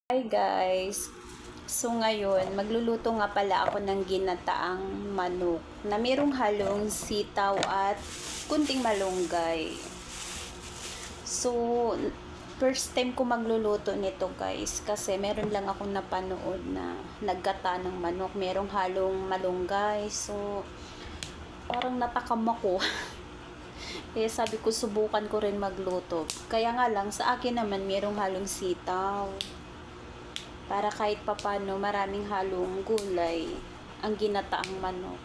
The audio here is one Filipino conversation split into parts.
Hi guys! So ngayon, magluluto nga pala ako ng ginataang manok na mayroong halong sitaw at kunting malunggay. So, first time ko magluluto nito guys kasi meron lang akong napanood na naggata ng manok, merong halong malunggay. So, parang natakam ako. Kaya sabi ko subukan ko rin magluto. Kaya nga lang sa akin naman merong halong sitaw. Para kahit papano maraming halong gulay ang ginataang manok.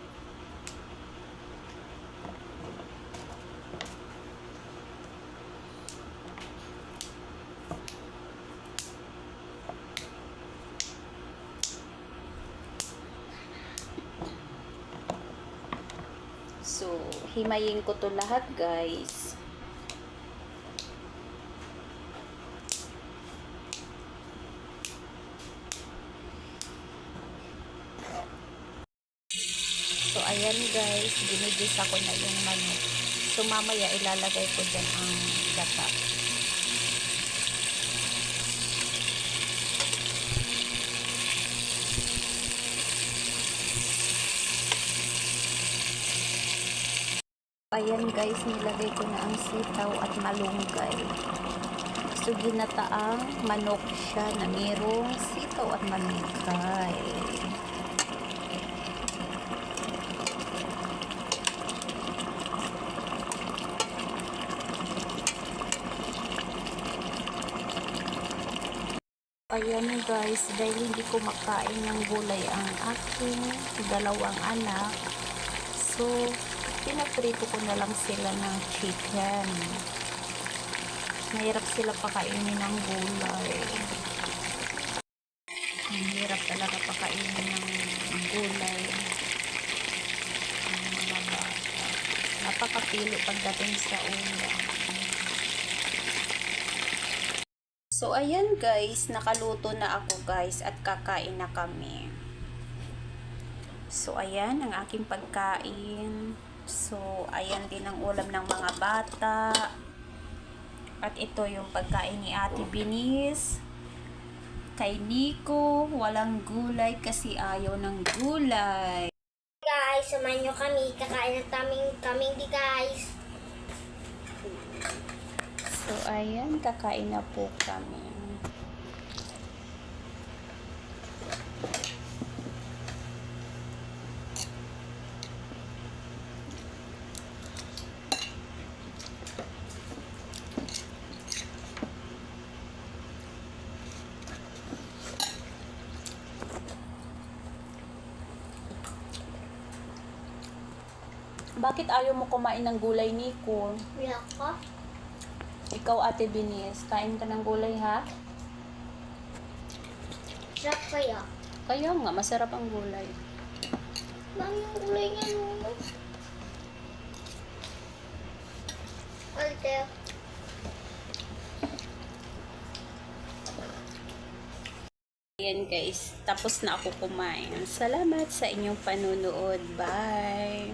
So, himayin ko to lahat guys. So, ayan guys, ginigisa ko na yung manok. So, mamaya ilalagay ko dyan ang gata. Ayan guys, nilagay ko na ang sitaw at malunggay. So, ginataang manok siya na mayroong sitaw at malunggay. Ayan guys, dahil hindi ko makain ng gulay ang aking dalawang anak, so pinaprito ko na lang sila ng chicken. Mahirap sila pakainin ng gulay. Mahirap talaga pakainin ng gulay ang mga bata. Napakapili pagdating sa ulam. So, ayan guys, nakaluto na ako guys at kakain na kami. So, ayan ang aking pagkain. So, ayan din ang ulam ng mga bata. At ito yung pagkain ni Ate Binis. Kay Nico, walang gulay kasi ayaw ng gulay. Guys, samahan nyo kami. Kakain ng kaming di guys. So, ayan, kakain na po kami. Bakit ayaw mo kumain ng gulay, Nico? Wala ka? Ikaw, Ate Binis, kain ka ng gulay, ha? Sarap kaya? Kaya nga, masarap ang gulay. Mami, yung gulay niya no? Alte. Ayan guys, tapos na ako kumain. Salamat sa inyong panunood. Bye!